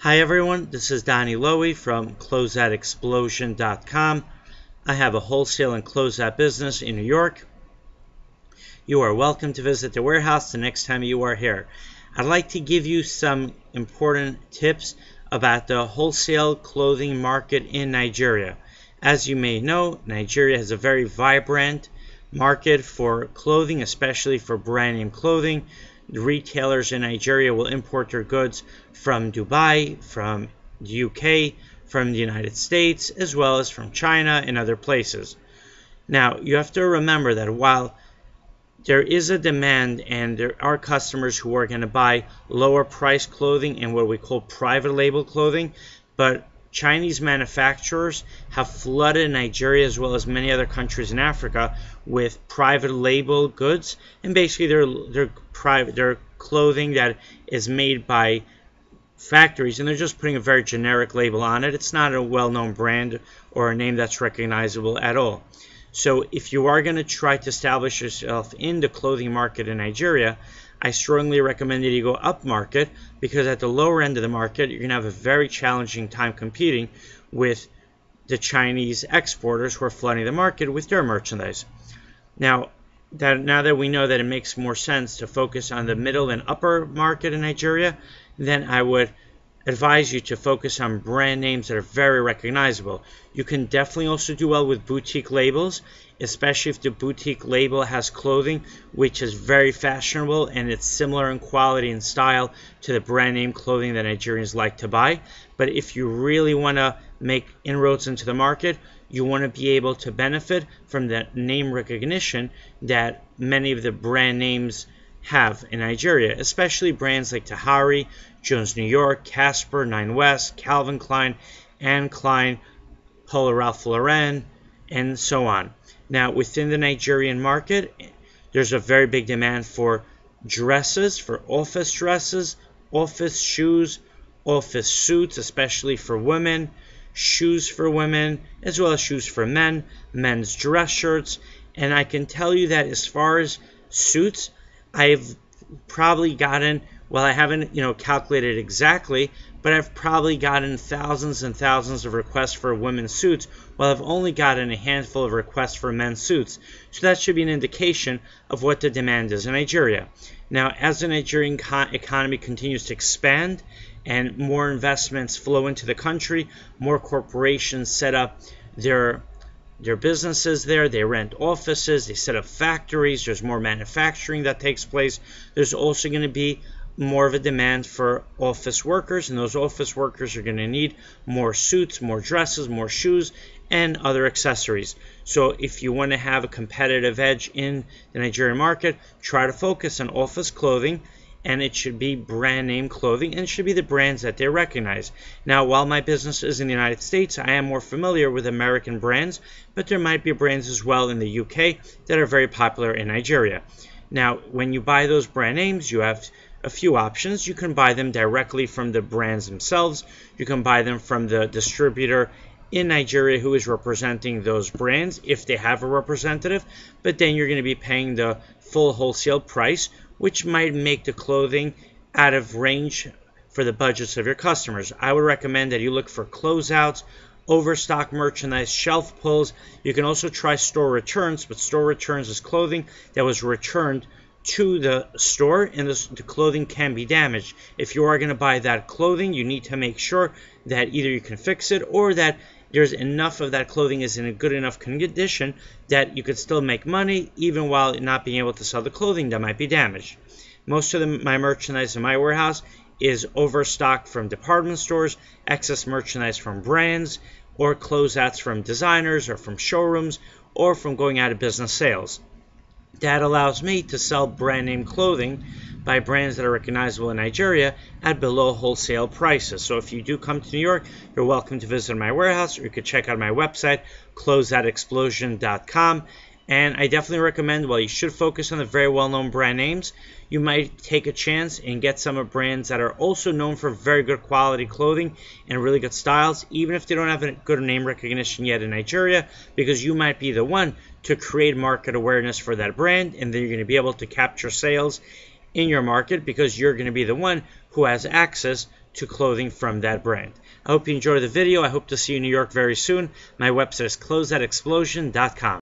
Hi everyone, this is Donny Lowy from Closeout I have a wholesale and closeout business in New York. You are welcome to visit the warehouse the next time you are here. I'd like to give you some important tips about the wholesale clothing market in Nigeria. As you may know, Nigeria has a very vibrant market for clothing, especially for brand name clothing. The retailers in Nigeria will import their goods from Dubai, from the UK, from the United States, as well as from China and other places. Now, you have to remember that while there is a demand and there are customers who are going to buy lower price clothing and what we call private label clothing, but Chinese manufacturers have flooded Nigeria as well as many other countries in Africa with private label goods, and basically they're clothing that is made by factories and they're just putting a very generic label on it. It's not a well-known brand or a name that's recognizable at all. So if you are going to try to establish yourself in the clothing market in Nigeria, I strongly recommend that you go up market, because at the lower end of the market, you're going to have a very challenging time competing with the Chinese exporters who are flooding the market with their merchandise. Now that we know that it makes more sense to focus on the middle and upper market in Nigeria, then I would advise you to focus on brand names that are very recognizable. You can definitely also do well with boutique labels, especially if the boutique label has clothing which is very fashionable and it's similar in quality and style to the brand name clothing that Nigerians like to buy. But if you really want to make inroads into the market, you want to be able to benefit from the name recognition that many of the brand names have in Nigeria, especially brands like Tahari, Jones New York, Casper, Nine West, Calvin Klein, Anne Klein, Polo Ralph Lauren, and so on. Now, within the Nigerian market, there's a very big demand for dresses, for office dresses, office shoes, office suits, especially for women, shoes for women, as well as shoes for men, men's dress shirts. And I can tell you that as far as suits, I've probably gotten, well, I haven't, calculated exactly, but I've probably gotten thousands and thousands of requests for women's suits, while I've only gotten a handful of requests for men's suits. So that should be an indication of what the demand is in Nigeria. Now, as the Nigerian economy continues to expand and more investments flow into the country, more corporations set up their businesses there, they rent offices, they set up factories, there's more manufacturing that takes place. There's also going to be more of a demand for office workers, and those office workers are going to need more suits, more dresses, more shoes, and other accessories. So if you want to have a competitive edge in the Nigerian market, try to focus on office clothing, and it should be brand name clothing, and it should be the brands that they recognize. Now, while my business is in the United States, I am more familiar with American brands, but there might be brands as well in the UK that are very popular in Nigeria. Now, when you buy those brand names, you have a few options. You can buy them directly from the brands themselves. You can buy them from the distributor in Nigeria who is representing those brands, if they have a representative, but then you're going to be paying the full wholesale price, which might make the clothing out of range for the budgets of your customers. I would recommend that you look for closeouts, overstock merchandise, shelf pulls. You can also try store returns, but store returns is clothing that was returned to the store, and the clothing can be damaged. If you are going to buy that clothing, you need to make sure that either you can fix it or that there's enough of that clothing is in a good enough condition that you could still make money even while not being able to sell the clothing that might be damaged. Most of my merchandise in my warehouse is overstocked from department stores, excess merchandise from brands, or closeouts from designers or from showrooms, or from going out of business sales. That allows me to sell brand name clothing by brands that are recognizable in Nigeria at below wholesale prices. So if you do come to New York, you're welcome to visit my warehouse, or you could check out my website, closeoutexplosion.com. And I definitely recommend, while you should focus on the very well-known brand names, you might take a chance and get some of brands that are also known for very good quality clothing and really good styles, even if they don't have a good name recognition yet in Nigeria, because you might be the one to create market awareness for that brand, and then you're going to be able to capture sales in your market because you're going to be the one who has access to clothing from that brand. I hope you enjoyed the video. I hope to see you in New York very soon. My website is closeoutexplosion.com.